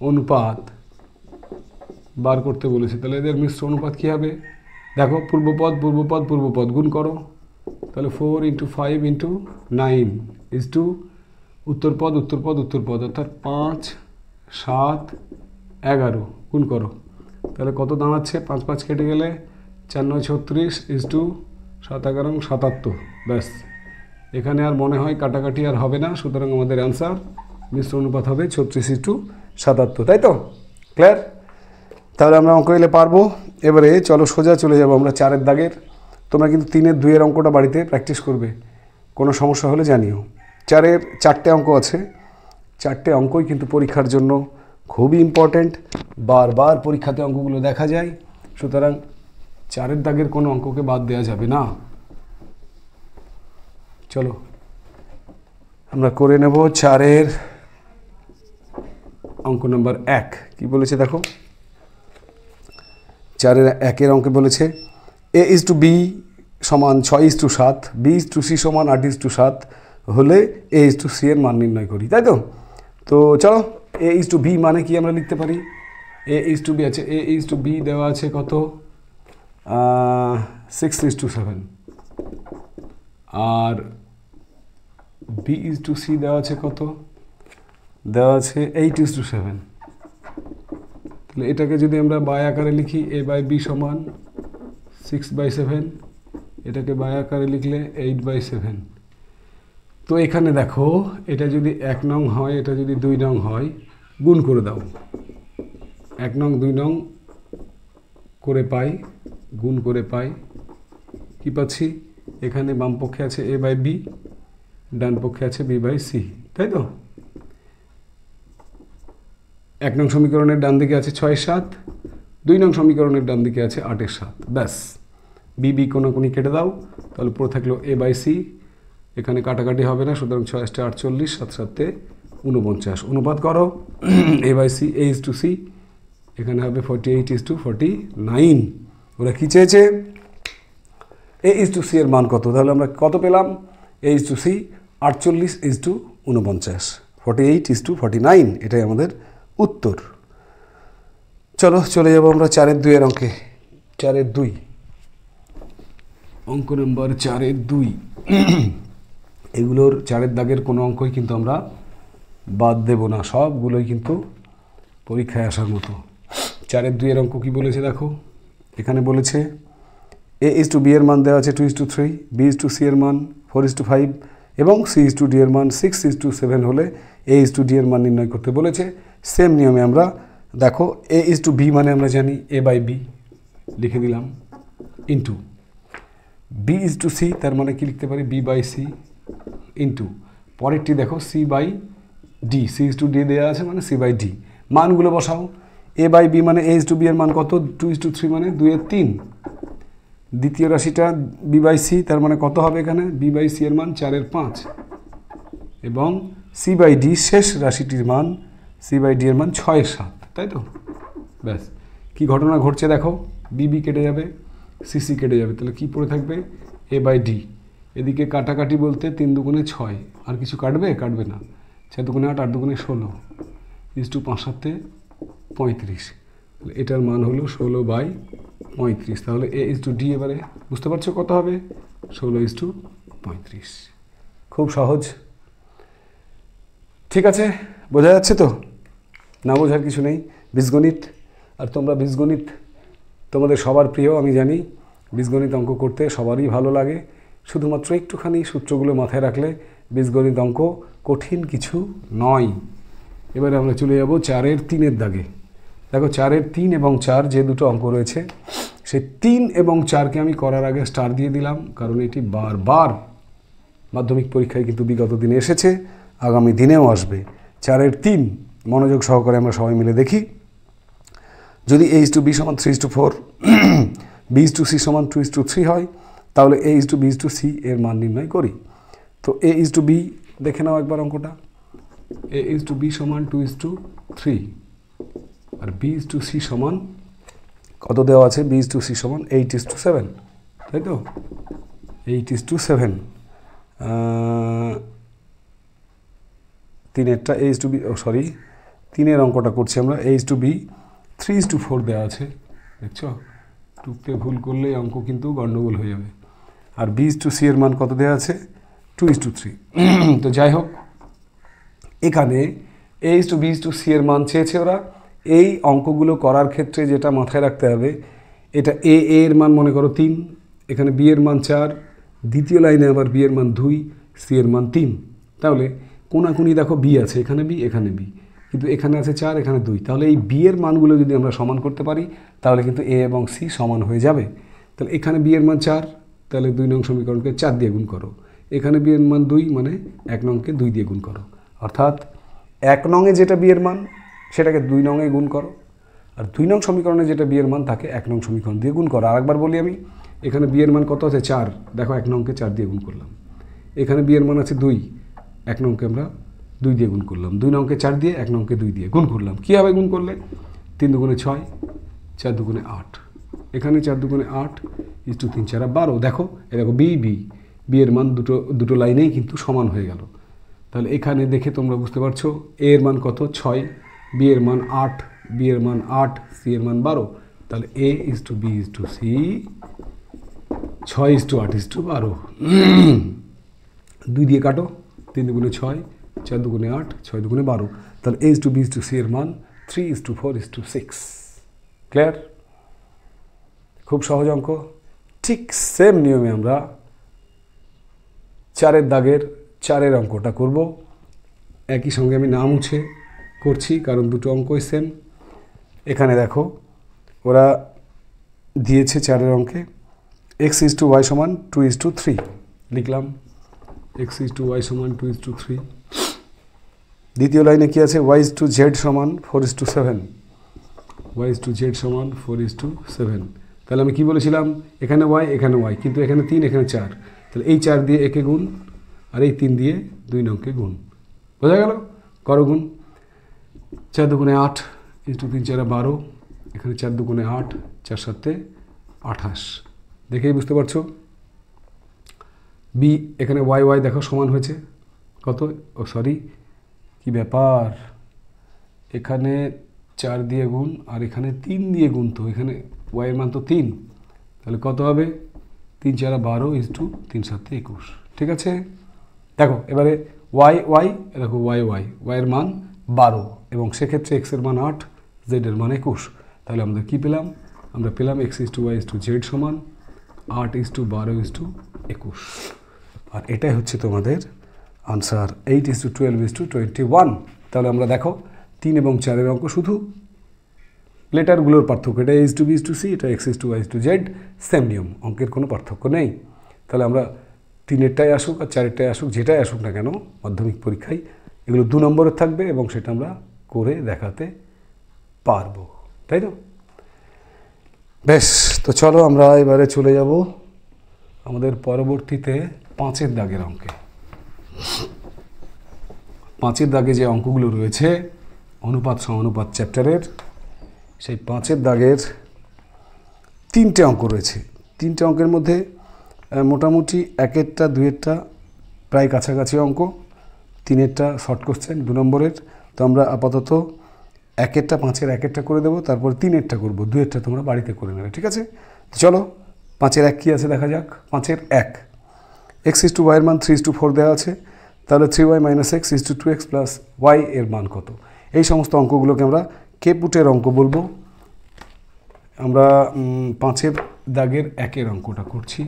অনুপাত বার করতে বলেছে। তাহলে এদের মিশ্র অনুপাত কী হবে দেখো, পূর্বপদ গুণ করো। তাহলে 4 × 5 × 9 ইজ টু উত্তরপদ, অর্থাৎ 5, 7, 11 গুণ করো। তাহলে কত দাঁড়াচ্ছে, 5 5 কেটে গেলে 4 9 36 ইজ টু 7 11 77। ব্যাস, এখানে আর মনে হয় কাটাকাটি আর হবে না, সুতরাং আমাদের অ্যান্সার মিশ্র অনুপাত হবে 36:77, তাই তো? ক্লিয়ার? তাহলে আমরা অঙ্ক এলে পারবো। এবারে চলো সোজা চলে যাব আমরা 4-এর দাগের। তোমরা কিন্তু 3-এর 2-এর অঙ্কটা বাড়িতে প্র্যাকটিস করবে, কোনো সমস্যা হলে জানিও। 4-এর 4টে অঙ্ক আছে, 4টে অঙ্কই কিন্তু পরীক্ষার জন্য খুবই ইম্পর্ট্যান্ট, বারবার পরীক্ষাতে অঙ্কগুলো দেখা যায়, সুতরাং 4-এর দাগের কোনো অঙ্ককে বাদ দেওয়া যাবে না। চলো আমরা করে নেব 4-এর অঙ্ক নম্বর 1। কি বলেছে দেখো, 4-এর 1-এর অঙ্কে বলেছে a/b সমান 6:7, b/c সমান 8:7 হলে a/c এর মান নির্ণয় করি, তাই তো? তো চলো a/b মানে কি আমরা লিখতে পারি। a/b আছে, a/b দেওয়া আছে কত, 6:7, আর b/c দেওয়া আছে কত, দেওয়া আছে 8:7। তাহলে এটাকে যদি আমরা বাই আকারে লিখি a/b সমান 6/7, এটাকে বাই আকারে লিখলে 8/7। তো এখানে দেখো এটা যদি 1 নং হয়, এটা যদি 2 নং হয়, গুণ করে দাও। 1 নং 2 নং করে পাই, গুণ করে পাই, কি পাচ্ছি, এখানে বাম পক্ষে আছে a/b, ডান পক্ষে আছে b/c, তাই তো? 1 নং সমীকরণের ডান দিকে আছে 6-7, 2 নং সমীকরণের ডান দিকে আছে 8-7, ব্যাস। বি কোনাকুনি কেটে দাও, তাহলে পুরো থাকলো a/c, এখানে কাটাকাটি হবে না, সুতরাং 6-8 = 48, 7-7 = 49, অনুপাত করো a/c, a/c, এখানে হবে 48:49। ওরা কি চেয়েছে, a/c এর মান কত, তাহলে আমরা কত পেলাম, a/c 48:49, 48:49, এটাই আমাদের উত্তর। চলো চলে যাব আমরা 4-এর 2-এর অঙ্কে। 4-এর 2 অঙ্ক নম্বর 4-এর 2। এগুলোর 4-এর দাগের কোনো অঙ্কই কিন্তু আমরা বাদ দেব না, সবগুলোই কিন্তু পরীক্ষায় আসার মতো। 4-এর 2-এর অঙ্ক কি বলেছে দেখো, এখানে বলেছে a/b এর মান দেওয়া আছে 2:3, b/c এর মান 4:5 এবং c/d এর মান 6:7 হলে a/d এর মান নির্ণয় করতে বলেছে। সেম নিয়মে আমরা দেখো a/b মানে আমরা জানি a/b, লিখে দিলাম, ইন্টু b/c, তার মানে কি লিখতে পারি b/c, ইন্টু পরেরটি দেখো c/d, c/d দেওয়া আছে মানে c/d, মানগুলো বসাও। a/b মানে a/b এর মান কত, 2:3 মানে 2/3, দ্বিতীয় রাশিটা b/c, তার মানে কত হবে এখানে, b/c এর মান 4/5, এবং c/d শেষ রাশিটির মান, c/d এর মান 6/7, তাই তো? ব্যাস, কি ঘটনা ঘটছে দেখো, b কেটে যাবে, c কেটে যাবে, তাহলে কি পড়ে থাকবে, a/d। এদিকে কাটাকাটি বলতে 3 দুগুণে 6, আর কিছু কাটবে, কাটবে না, 6 দুগুণে 8, 8 দুগুণে 16, 5/7 35, তাহলে এটার মান হলো 16/35। তাহলে a/d এবারে বুঝতে পারছো কত হবে, 16:35। খুব সহজ, ঠিক আছে? বোঝা যাচ্ছে তো? না বোঝার কিছু নেই। বীজগণিত, আর তোমরা বীজগণিত তোমাদের সবার প্রিয় আমি জানি, বীজগণিত অঙ্ক করতে সবারই ভালো লাগে, শুধুমাত্র একটুখানি সূত্রগুলো মাথায় রাখলে বীজগণিত অঙ্ক কঠিন কিছু নয়। এবারে আমরা চলে যাব 4-এর 3-এর দাগে। দেখো 4-এর 3 এবং 4 যে দুটো অঙ্ক রয়েছে, সেই 3 এবং 4কে আমি করার আগে স্টার দিয়ে দিলাম, কারণ এটি বারবার মাধ্যমিক পরীক্ষায় কিন্তু বিগত দিনে এসেছে, আগামী দিনেও আসবে। 4-এর 3 মনোযোগ সহকারে আমরা সবাই মিলে দেখি। যদি a/b সমান 3:4, b/c সমান 2:3 হয়, তাহলে a/b/c এর মান নির্ণয় করি। তো a/b দেখে নাও একবার অঙ্কটা, a/b সমান 2:3, আর b/c সমান কত দেওয়া আছে, b/c সমান 8:7, তাই তো? 8:7, 3-এরটা a/b, সরি 3-এর অঙ্কটা করছি আমরা, a/b 3:4 দেওয়া আছে, দেখছো? টুকতে ভুল করলে অঙ্ক কিন্তু গন্ডগোল হয়ে যাবে। আর b/c এর মান কত দেওয়া আছে, 2:3। তো যাই হোক, এখানে a/b/c এর মান চেয়েছে ওরা। এই অঙ্কগুলো করার ক্ষেত্রে যেটা মাথায় রাখতে হবে, এটা এর মান মনে করো 3, এখানে b এর মান 4, দ্বিতীয় লাইনে আবার b এর মান 2, সি এর মান 3। তাহলে কোনাকুনি দেখো বি আছে, এখানে বি এখানে বি, কিন্তু এখানে আছে 4 এখানে 2। তাহলে এই বি এর মানগুলো যদি আমরা সমান করতে পারি তাহলে কিন্তু এ এবং সি সমান হয়ে যাবে। তাহলে এখানে বি এর মান 4, তাহলে 2 নং সমীকরণকে 4 দিয়ে গুণ করো। এখানে বি এর মান 2, মানে 1 নংকে 2 দিয়ে গুণ করো। অর্থাৎ 1 নংয়ে যেটা বি এর মান সেটাকে 2 নংয়ে গুণ করো, আর 2 নং সমীকরণে যেটা বি এর মান তাকে 1 নং সমীকরণ দিয়ে গুণ করো। আরেকবার বলি আমি, এখানে বি এর মান কত আছে 4, দেখো 1 নংকে 4 দিয়ে গুণ করলাম। এখানে বি এর মান আছে 2, 1 নংকে আমরা 2 দিয়ে গুণ করলাম। 2 নংকে 4 দিয়ে, 1 নংকে 2 দিয়ে গুণ করলাম। কীভাবে গুণ করলে? 3 দুগুণে 6, 4 দুগুণে 8, এখানে 4 দুগুণে 8 ইস টু 3 4 12। দেখো এ দেখো বি বি বি এর মান দুটো লাইনেই কিন্তু সমান হয়ে গেল। তাহলে এখানে দেখে তোমরা বুঝতে পারছো এ এর মান কত 6, বি এর মান 8, বি এর মান 8, সি এর মান 12। তাহলে A is to B is to C 6 is to 8 is to 12। 2 দিয়ে কাটো, 3 দুগুণে 6, 4 দুগুণে 8, 6 দুগুণে 12। তাহলে A is to B is to C এর মান 3 is to 4 is to 6। Clear? খুব সহজ অঙ্ক। ঠিক সেম নিয়মে আমরা 4-এর দাগের 4-এর অঙ্কটা করব। একই সঙ্গে আমি নাম মুছে করছি কারণ দুটো অঙ্কই সেম। এখানে দেখো ওরা দিয়েছে 4-এর অঙ্কে এক্স ইস টু ওয়াই সমান 2 ইস টু 3 লিখলাম। এক্স ইস টু ওয়াই সমান 2 ইস টু 3। দ্বিতীয় লাইনে কি আছে? ওয়াই ইস টু জেড সমান 4 is two 7। Y is to Z সমান 4 ইস টু 7। তাহলে আমি কি বলেছিলাম? এখানে ওয়াই, কিন্তু এখানে 3 এখানে 4। তাহলে এই 4 দিয়ে একে গুণ, আর এই 3 দিয়ে 2 নংকে গুণ। বোঝা গেল? করো গুণ। 4 দুগুণে 8 ইস টু 3 4 12, এখানে 4 দুগুণে 8, 4 7 28। দেখেই বুঝতে পারছো বি এখানে ওয়াই দেখো সমান হয়েছে কত? ও সরি, কি ব্যাপার, এখানে 4 দিয়ে গুণ আর এখানে 3 দিয়ে গুণ, তো এখানে ওয়াইয়ের মান তো 3, তাহলে কত হবে? 3 4 12 ইস টু 3 7 21। ঠিক আছে? দেখো এবারে ওয়াই দেখো ওয়াইয়ের মান 12 এবং সেক্ষেত্রে এক্সের মান 8, জেডের মান 21। তাহলে আমরা কি পেলাম? আমরা পেলাম x is to Y is to Z সমান 8 ইস টু 12 ইস টু 21। আর এটাই হচ্ছে তোমাদের answer 8 is to 12 is to 21। তাহলে আমরা দেখো 3 এবং 4-এর অঙ্ক শুধু লেটারগুলোর পার্থক্য। এটা is to B is to C, এটা X is to Y is to Z, same নিয়ম, অঙ্কের কোনো পার্থক্য নেই। তাহলে আমরা 3-এরটাই আসুক আর 4-এরটাই আসুক, যেটাই আসুক না কেন মাধ্যমিক পরীক্ষায় এগুলো 2 নম্বরের থাকবে এবং সেটা আমরা করে দেখাতে পারবো, তাই তো? বেশ, তো চলো আমরা এবারে চলে যাব আমাদের পরবর্তীতে 5-এর দাগের অঙ্কে। 5-এর দাগে যে অঙ্কগুলো রয়েছে অনুপাত সমানুপাত চ্যাপ্টারের, সেই 5-এর দাগের 3টে অঙ্ক রয়েছে। 3টে অঙ্কের মধ্যে মোটামুটি 1-এরটা 2-এরটা প্রায় কাছাকাছি অঙ্ক, 3-এরটা শর্ট কোশ্চেন 2 নম্বরের। তো আমরা আপাতত 1-এরটা 5-এর 1-এরটা করে দেবো, তারপর 3-এরটা করবো, 2-এরটা তোমরা বাড়িতে করে নেবে, ঠিক আছে? চলো 5-এর 1 কী আছে দেখা যাক। 5-এর 1 এক্স ইস টু ওয়াইয়ের মান 3 ইস টু 4 দেওয়া আছে, তাহলে 3y minus x is two 2x plus Y এর মান কত? এই সমস্ত অঙ্কগুলোকে আমরা কেপুটের অঙ্ক বলবো। আমরা 5-এর দাগের 1-এর অঙ্কটা করছি।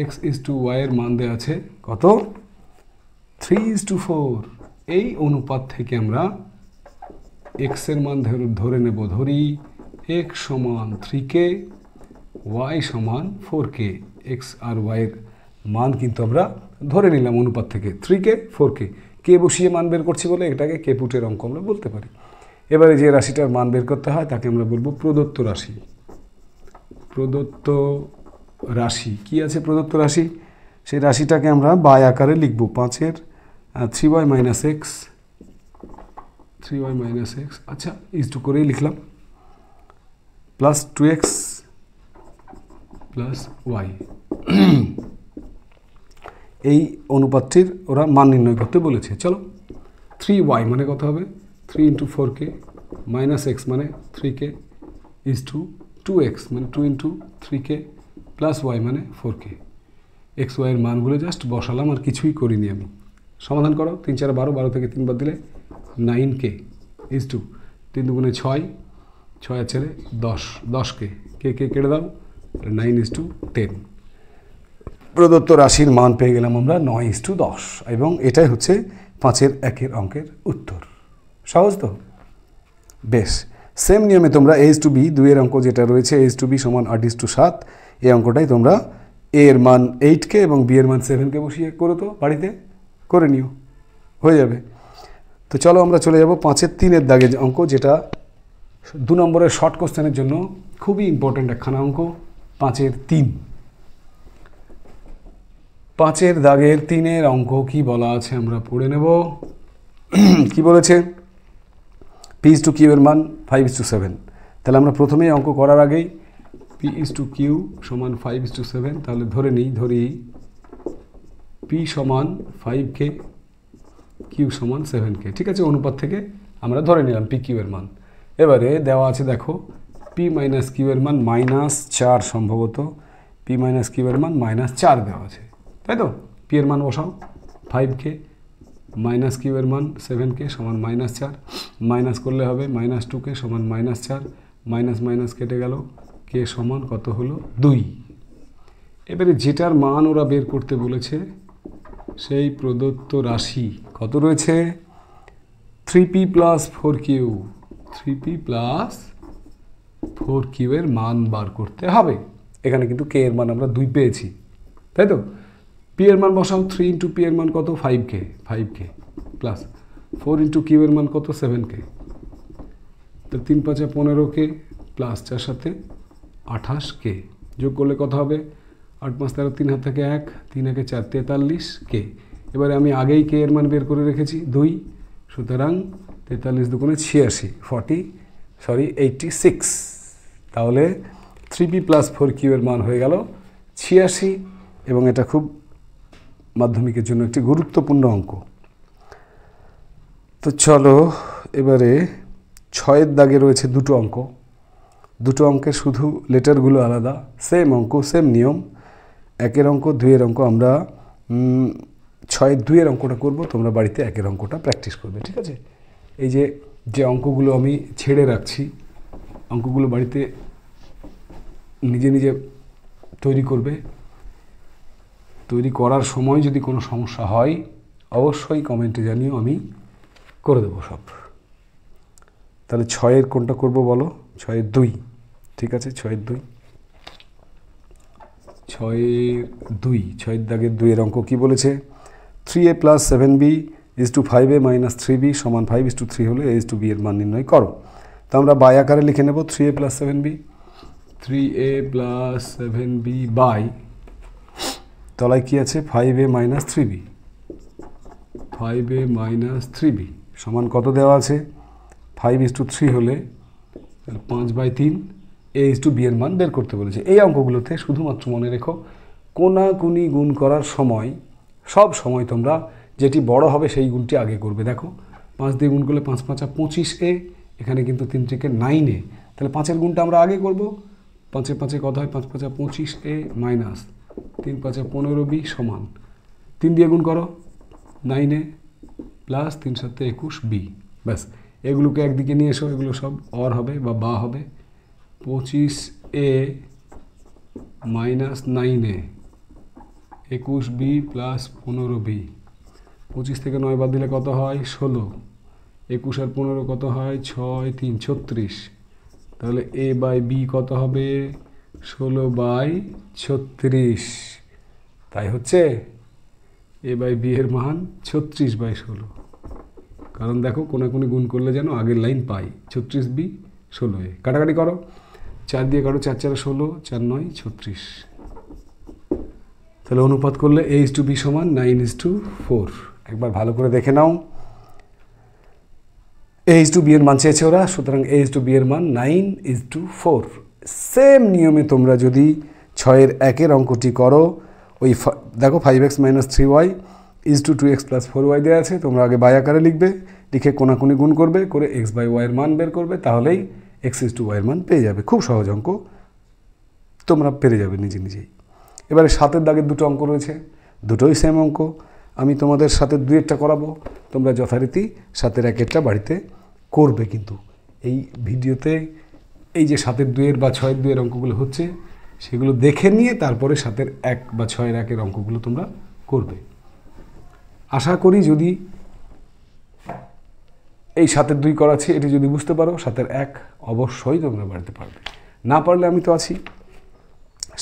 এক্স ইস টু ওয়াইয়ের মান দেওয়া আছে কত? 3 ইস টু 4। এই অনুপাত থেকে আমরা এক্সের মান ধরে নেব, ধরি এক্স সমান 3k, ওয়াই সমান 4k। এক্স আর ওয়াইয়ের মান কিন্তু আমরা ধরে নিলাম অনুপাত থেকে 3k 4k। কে বসিয়ে মান বের করছি বলে এটাকে কেপুটের অঙ্ক আমরা বলতে পারি। এবারে যে রাশিটার মান বের করতে হয় তাকে আমরা বলবো প্রদত্ত রাশি। প্রদত্ত রাশি কি আছে? প্রদত্ত রাশি, সেই রাশিটাকে আমরা বাই আকারে লিখব। 5-এর 3y minus x, 3y minus x, আচ্ছা ইজ টু করেই লিখলাম, প্লাস 2x প্লাস ওয়াই। এই অনুপাতটির ওরা মান নির্ণয় করতে বলেছে। চলো 3y মানে কত হবে? 3 ইন্টু 4k মাইনাস এক্স মানে 3k ইজ টু 2x মানে 2 ইন্টু 3k প্লাস ওয়াই মানে 4k। এক্স ওয়াইয়ের মানগুলো জাস্ট বসালাম, আর কিছুই করিনি আমি। সমাধান করো, 3 4 12, 12 থেকে 3 বাদ দিলে 9k ইজ টু 3 দুগুণে 6, 6 আর 4 10, 10k, কে কেটে দাও, 9 ইজ টু 10। প্রদত্ত রাশির মান পেয়ে গেলাম আমরা 9:10 এবং এটাই হচ্ছে 5-এর 1-এর অঙ্কের উত্তর। সহজ তো? বেশ, সেম নিয়মে তোমরা a/b 2-এর অঙ্ক যেটা রয়েছে a/b সমান 8:7, এই অঙ্কটাই তোমরা a এর মান 8কে এবং b এর মান 7কে বসিয়ে করো, তো বাড়িতে করে নিও, হয়ে যাবে। তো চলো আমরা চলে যাব 5-এর 3-এর দাগের অঙ্ক, যেটা 2 নম্বরের শর্ট কোশ্চেনের জন্য খুবই ইম্পর্ট্যান্ট একখানা অঙ্ক। 5-এর 3, 5-এর দাগের 3-এর অঙ্ক কি বলা আছে আমরা পড়ে নেব। কি বলেছে? p/q এর মান 5:7। তাহলে আমরা প্রথমেই অঙ্ক করার আগেই p/q সমান 5:7, তাহলে ধরি p সমান 5k, q সমান 7k। ঠিক আছে, অনুপাত থেকে আমরা ধরে নিলাম p/q এর মান। এবারে দেওয়া আছে দেখো p-q এর মান -4, সম্ভবত p-q এর মান -4 দেওয়া আছে, তাই তো? p এর মান বসাও 5k, -q এর মান 7k সমান -4, মাইনাস করলে হবে -2k সমান -4, মাইনাস কেটে গেল, k সমান কত হলো 2। এবারে যেটার মান ওরা বের করতে বলেছে সেই প্রদত্ত রাশি কত রয়েছে? 3p + 4q, 3p + 4q এর মান বার করতে হবে। এখানে কিন্তু k এর মান আমরা 2 পেয়েছি, তাই তো? p এর মান বসাও, 3 × p এর মান কত? 5k প্লাস 4 × q এর মান কত? 7k। তো 3 × 5 = 15k প্লাস 4 সাথে 28k, যোগ করলে কত হবে? 8 × 5 = 13, 3 হাত থেকে 1, 3 × 1 = 4, 43k। এবারে আমি আগেই k এর মান বের করে রেখেছি 2, সুতরাং 43 × 2 = 86, 86। তাহলে 3p + 4q এর মান হয়ে গেল 86, এবং এটা খুব মাধ্যমিকের জন্য একটি গুরুত্বপূর্ণ অঙ্ক। তো চলো এবারে 6-এর দাগে রয়েছে দুটো অঙ্ক, দুটো অঙ্কের শুধু লেটারগুলো আলাদা, সেম অঙ্ক, সেম নিয়ম। 1-এর অঙ্ক 2-এর অঙ্ক আমরা 6-এর 2-এর অঙ্কটা করব, তোমরা বাড়িতে 1-এর অঙ্কটা প্র্যাকটিস করবে, ঠিক আছে? এই যে অঙ্কগুলো আমি ছেড়ে রাখছি, অঙ্কগুলো বাড়িতে নিজে নিজে তৈরি করবে। তৈরি করার সময় যদি কোনো সমস্যা হয় অবশ্যই কমেন্টে জানিও, আমি করে দেবো সব। তাহলে 6-এর কোনটা করব বলো? 6-এর 2, ঠিক আছে? 6-এর 2, 6-এর দাগের 2-এর অঙ্ক কি বলেছে? 3a + 7b = 5a - 3b সমান 5:3 হলে a/b এর মান নির্ণয় করো। তো আমরা বাই আকারে লিখে নেব 3a + 7b, 3a + 7b by তলায় কি আছে? 5a - 3b, 5a - 3b সমান কত দেওয়া আছে? 5:3 হলে 5/3 a/b এর মান বের করতে বলেছে। এই অঙ্কগুলোতে শুধুমাত্র মনে রেখো, কোনাকুনি গুণ করার সময় সব সময় তোমরা যেটি বড় হবে সেই গুণটি আগে করবে। দেখো 5 দিয়ে গুণ করলে 5 × 5 = 25a, এখানে কিন্তু 3 × 9a, তাহলে 5-এর গুণটা আমরা আগে করব। 5 × 5 কত হয়? 5 × 5 = 25a মাইনাস 3 × 5 = 15b সমান 3 দিয়ে গুণ করো 9a প্লাস 3 × 7 = 21b। ব্যাস, এগুলোকে একদিকে নিয়ে এসো, এগুলো সব অর হবে বা হবে। 25a - 9a 21b plus 15b, 25 থেকে 9 বাদ দিলে কত হয়? 16, 21 আর 15 কত হয়? 6 × 3 = 36, তাহলে a/b কত হবে? 16/36। তাই হচ্ছে a/b এর মান 36/16, কারণ দেখো কোনাকুনি গুণ করলে যেন আগের লাইন পাই। 36b 16a, কাটাকাটি করো, 4 দিয়ে কাটো, 4 × 4 = 16, 4 × 9 = 36। তাহলে অনুপাত করলে a/b সমান 9:4। একবার ভালো করে দেখে নাও, a/b এর মান চেয়েছে ওরা, সুতরাং a/b এর মান 9:4। সেম নিয়মে তোমরা যদি 6-এর 1-এর অঙ্কটি করো, ওই দেখো 5x - 3y = 2x + 4y দেওয়া আছে, তোমরা আগে বাই আকারে লিখবে, লিখে কোনাকুনি গুণ করবে, করে x/y এর মান বের করবে, তাহলেই x/y এর মান পেয়ে যাবে। খুব সহজ অঙ্ক, তোমরা পেরে যাবে নিজে নিজেই। এবারে 7-এর দাগের দুটো অঙ্ক রয়েছে, দুটোই সেম অঙ্ক। আমি তোমাদের 7-এর 2-এরটা করাবো, তোমরা যথারীতি 7-এর 1-এরটা বাড়িতে করবে। কিন্তু এই ভিডিওতে এই যে 7-এর 2-এর বা 6-এর 2-এর অঙ্কগুলো হচ্ছে, সেগুলো দেখে নিয়ে তারপরে 7-এর 1 বা 6-এর 1-এর অঙ্কগুলো তোমরা করবে। আশা করি যদি এই 7-এর 2 করাচ্ছি এটি যদি বুঝতে পারো, 7-এর 1 অবশ্যই তোমরা বাড়তে পারবে। না পারলে আমি তো আছি।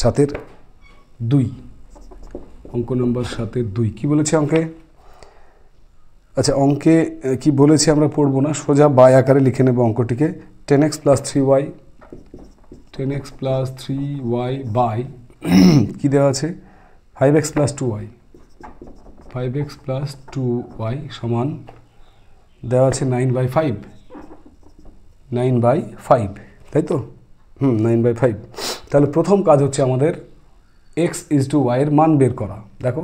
7-এর 2 অঙ্ক নম্বর 7-এর 2 কি বলেছে অঙ্কে? আচ্ছা, অঙ্কে কি বলেছে আমরা পড়বো না, সোজা বাই আকারে লিখে নেব অঙ্কটিকে। 10x + 3y 10x + 3y by কি দেওয়া আছে 5x + 2y 5x + 2y সমান দেওয়া আছে 9/5 9/5, তাই তো? 9/5। তাহলে প্রথম কাজ হচ্ছে আমাদের x = y এর মান বের করা। দেখো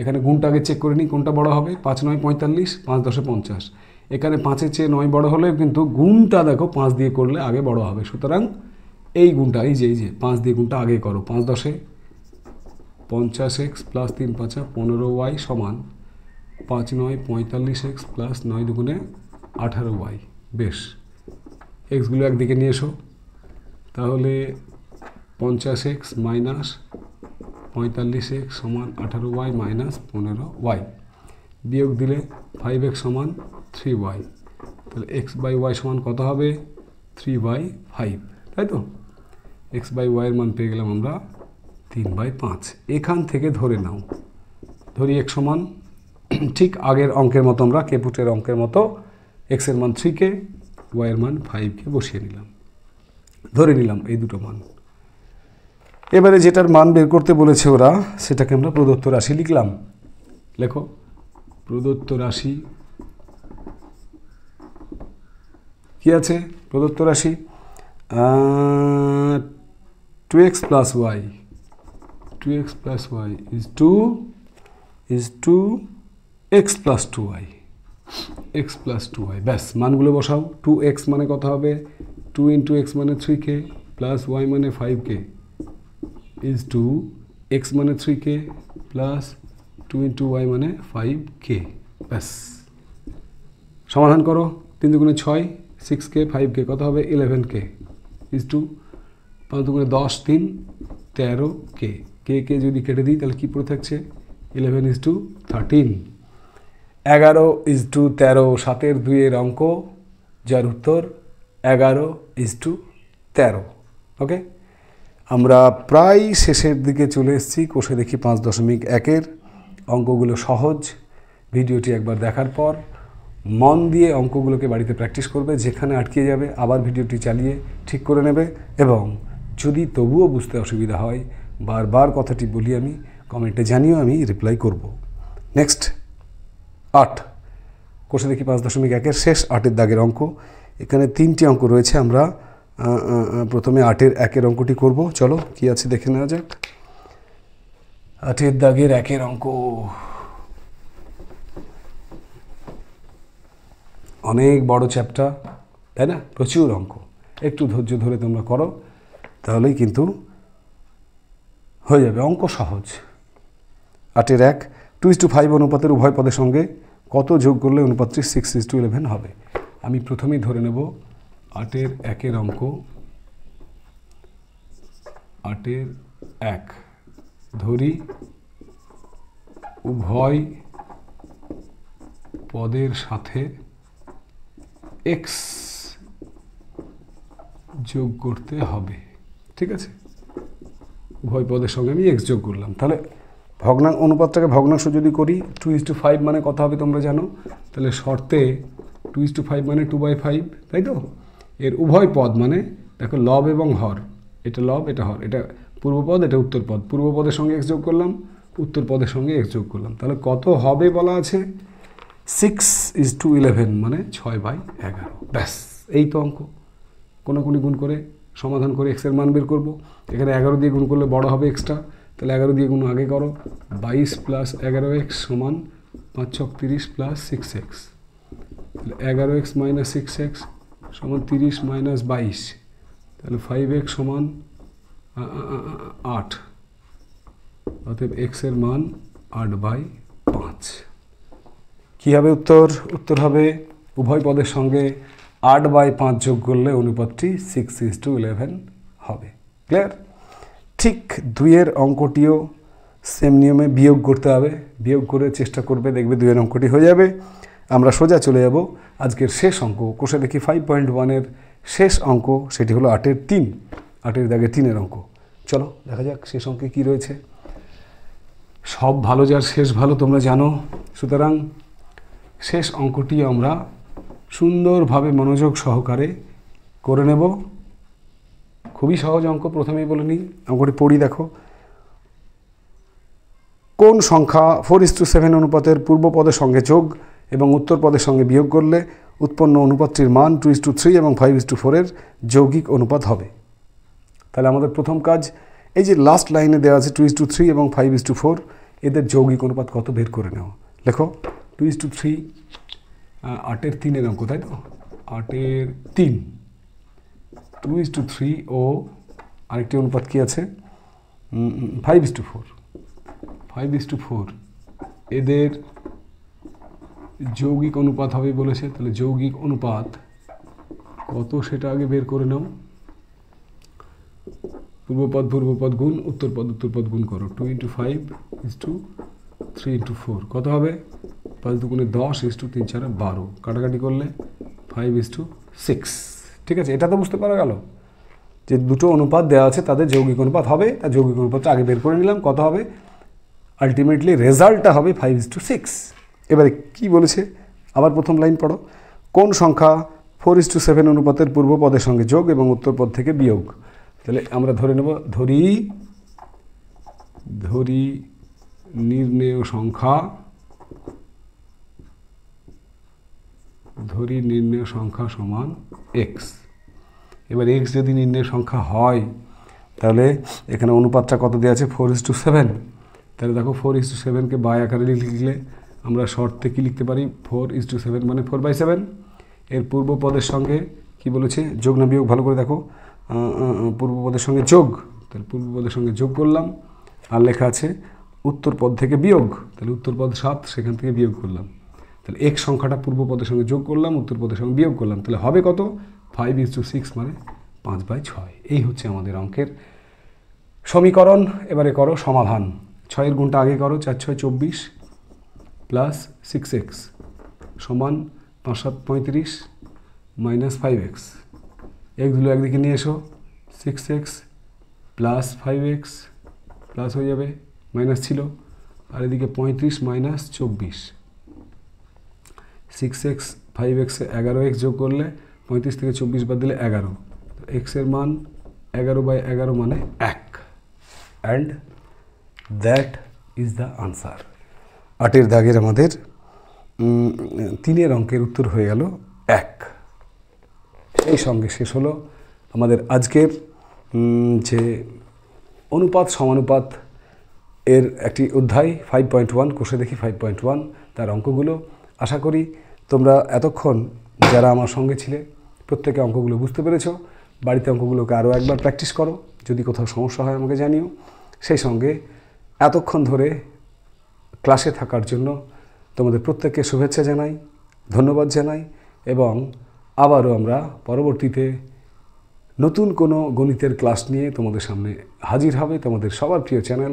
এখানে গুণটা আগে চেক করে নিই, কোনটা বড় হবে। 5 9 45, 5 10 50। এখানে 5-এর চেয়ে 9 বড় হলেও কিন্তু গুণটা দেখো 5 দিয়ে করলে আগে বড় হবে। সুতরাং এই গুণটা এই যে 5 দিয়ে গুণটা আগে করো। 5 10 50x + 3 5 15y সমান 5 9 45x + 9 2 18y। বেশ, এক্সগুলো একদিকে নিয়ে এসো। তাহলে 50x - 45x সমান 18y - 15y। বিয়োগ দিলে 5x সমান 3y। তাহলে x/y সমান কত হবে? 3/5, তাই তো? x/y এর মান পেয়ে গেলাম আমরা 3/5। এখান থেকে ধরে নাও, ধরি x সমান ঠিক আগের অঙ্কের মতো, আমরা কেপুটের অঙ্কের মতো x এর মান 3k, y এর মান 5k বসিয়ে নিলাম, ধরে নিলাম এই দুটো মান। এবারে যেটার মান বের করতে বলেছে ওরা, সেটাকে আমরা প্রদত্ত রাশি লিখলাম। লেখো প্রদত্ত রাশি কি আছে? প্রদত্ত রাশি 2x + y 2x + y is 2x + 2y x + 2y। ব্যাস, মানগুলো বসাও। 2x মানে কত হবে? 2 × x মানে 3k + y মানে 5k is 2x মানে 3k + 2 × y মানে 5k। ব্যাস, সমাধান করো। 3 × 6 6k, 5k কত হবে? 11k is 2 5 × 10 3 13k। কে যদি কেটে দিই তাহলে কি পড়ে থাকছে? 11 is 13। 11 is 13, 7-এর 2-এর অঙ্ক, যার উত্তর 11 is 13। ওকে, আমরা প্রায় শেষের দিকে চলে এসেছি। কষে দেখি 5.1-এর অঙ্কগুলো সহজ। ভিডিওটি একবার দেখার পর মন দিয়ে অঙ্কগুলোকে বাড়িতে প্র্যাকটিস করবে। যেখানে আটকে যাবে আবার ভিডিওটি চালিয়ে ঠিক করে নেবে। এবং যদি তবুও বুঝতে অসুবিধা হয়, বারবার কথাটি বলি আমি, কমেন্টে জানিও, আমি রিপ্লাই করব। নেক্সট 8, কষে দেখি 5.1-এর শেষ 8-এর দাগের অঙ্ক। এখানে 3টি অঙ্ক রয়েছে। আমরা প্রথমে 8-এর 1-এর অঙ্কটি করব। চলো কি আছে দেখে নেওয়া যাক। 8-এর দাগের 1-এর অঙ্ক অনেক বড় চ্যাপ্টার, তাই না? প্রচুর অঙ্ক। একটু ধৈর্য ধরে তোমরা করো, তাহলেই কিন্তু হয়ে যাবে। অঙ্ক সহজ। 8-এর 1, 2:5 অনুপাতের উভয় পদের সঙ্গে কত যোগ করলে অনুপাতটি 6:11 হবে? আমি প্রথমেই ধরে নেব 8-এর 1-এর অঙ্ক। 8-এর 1 ধরি উভয় পদের সাথে x যোগ করতে হবে। ঠিক আছে, উভয় পদের সঙ্গে আমি x যোগ করলাম। তাহলে অনুপাতটাকে ভগ্নাংশ যদি করি, 2:5 মানে কত হবে তোমরা জানো। তাহলে শর্তে 2:5 মানে 2/5, তাই তো? এর উভয় পদ মানে দেখো লব এবং হর, এটা লব এটা হর, এটা পূর্বপদ এটা উত্তরপদ। পূর্বপদের সঙ্গে x যোগ করলাম, উত্তর পদের সঙ্গে x যোগ করলাম। তাহলে কত হবে বলা আছে? 6:11 মানে 6/11। ব্যাস, এই তো অঙ্ক। কোনাকুনি গুণ করে সমাধান করে x এর মান বের করব। এখানে 11 দিয়ে গুণ করলে বড় হবে এক্সটা, তাহলে 11 দিয়ে গুণ আগে করো। 22 + 11x সমান 5 × 30 + 6x। তাহলে 11x - 6x সমান 30 - 22। তাহলে 5x সমান 8। অতএব x এর মান 8/5। কী হবে উত্তর? উত্তর হবে উভয় পদের সঙ্গে 8/5 যোগ করলে অনুপাতটি 6:11 হবে। ক্লিয়ার? ঠিক 2-এর অঙ্কটিও সেম নিয়মে বিয়োগ করতে হবে, বিয়োগ করে চেষ্টা করবে, দেখবে 2-এর অঙ্কটি হয়ে যাবে। আমরা সোজা চলে যাব আজকের শেষ অঙ্ক, কোষে দেখি 5.1-এর শেষ অঙ্ক, সেটি হলো 8-এর 3, 8-এর দাগে 3-এর অঙ্ক। চলো দেখা যাক শেষ অঙ্কে কী রয়েছে। সব ভালো যার শেষ ভালো, তোমরা জানো। সুতরাং শেষ অঙ্কটি আমরা সুন্দরভাবে মনোযোগ সহকারে করে নেব। খুবই সহজ অঙ্ক, প্রথমেই বলে নিই, অঙ্কটি পড়ি দেখো। কোন সংখ্যা 4:7 অনুপাতের পূর্ব পদের সঙ্গে যোগ এবং উত্তর পদের সঙ্গে বিয়োগ করলে উৎপন্ন অনুপাতটির মান 2:3 এবং 5:4-এর যৌগিক অনুপাত হবে? তাহলে আমাদের প্রথম কাজ, এই যে লাস্ট লাইনে দেওয়া আছে 2:3 এবং 5:4, এদের যৌগিক অনুপাত কত বের করে নেওয়া। লেখো 2:3, 8-এর 3-এর অঙ্ক, তাই তো, 8-এর 3, 2:3 ও আরেকটি অনুপাত কি আছে 5:4, 5:4, এদের যৌগিক অনুপাত হবে বলেছে। তাহলে যৌগিক অনুপাত কত সেটা আগে বের করে নাও। পূর্বপদ গুণ উত্তরপদ গুণ করো। 2 × 5 = 3 × 4 কত হবে? 5 × 2 = 10 = 3 × 4 = 12, কাটাকাটি করলে 5:6। ঠিক আছে, এটা তো বুঝতে পারা গেল যে দুটো অনুপাত দেওয়া আছে, তাদের যৌগিক অনুপাত হবে। তার যৌগিক অনুপাতটা আগে বের করে নিলাম, কত হবে, আলটিমেটলি রেজাল্টটা হবে 5:6। এবারে কি বলেছে, আবার প্রথম লাইন পড়ো। কোন সংখ্যা 4:7 অনুপাতের পূর্ব পদের সঙ্গে যোগ এবং উত্তর পদ থেকে বিয়োগ? তাহলে আমরা ধরে নেব, ধরি নির্ণেয় সংখ্যা সমান x। এবার x যদি নির্ণেয় সংখ্যা হয়, তাহলে এখানে অনুপাতটা কত দেওয়া আছে 4:7। তাহলে দেখো 4:7কে বাই আকারে লিখলে আমরা শর্তে কি লিখতে পারি, 4:7 মানে 4/7। এর পূর্ব পদের সঙ্গে কি বলেছে, যোগ না বিয়োগ, ভালো করে দেখো, পূর্ব পদের সঙ্গে যোগ, তাহলে পূর্ব পদের সঙ্গে যোগ করলাম। আর লেখা আছে উত্তর পদ থেকে বিয়োগ, তাহলে উত্তর পদ 7, সেখান থেকে বিয়োগ করলাম। তাহলে x সংখ্যাটা পূর্ব পদের সঙ্গে যোগ করলাম, উত্তর পদের সঙ্গে বিয়োগ করলাম, তাহলে হবে কত, 5:6 মানে 5/6। এই হচ্ছে আমাদের অঙ্কের সমীকরণ। এবারে করো সমাধান। 6-এর গুণটা আগে করো, 4×6 = 24 প্লাস 6x সমান 5×7 = 35 মাইনাস 5x। এগুলো একদিকে নিয়ে এসো, 6x প্লাস 5x প্লাস হয়ে যাবে, মাইনাস ছিল, আর এদিকে 35 মাইনাস 24, 6x 5x 11x যোগ করলে 35 থেকে 24 বাদ দিলে 11, x-এর মান 11/11 মানে 1, and that is the answer. 8-এর দাগের আমাদের 3-এর অঙ্কের উত্তর হয়ে গেল 1। এই সঙ্গে শেষ হলো আমাদের আজকের যে অনুপাত সমানুপাত এর একটি অধ্যায় 5.1, কোষে দেখি 5.1, তার অঙ্কগুলো। আশা করি তোমরা এতক্ষণ যারা আমার সঙ্গে ছিলে প্রত্যেকে অঙ্কগুলো বুঝতে পেরেছো। বাড়িতে অঙ্কগুলোকে আরও একবার প্র্যাকটিস করো, যদি কোথাও সমস্যা হয় আমাকে জানিও। সেই সঙ্গে এতক্ষণ ধরে ক্লাসে থাকার জন্য তোমাদের প্রত্যেককে শুভেচ্ছা জানাই, ধন্যবাদ জানাই, এবং আবারও আমরা পরবর্তীতে নতুন কোনো গণিতের ক্লাস নিয়ে তোমাদের সামনে হাজির হবে, তোমাদের সবার প্রিয় channel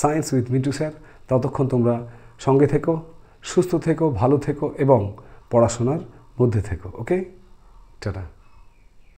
science with Mintu sir. ততক্ষণ তোমরা সঙ্গে থেকো, সুস্থ থেকো, ভালো থেকো এবং পড়াশোনার মধ্যে থেকো। ওকে, টাটা।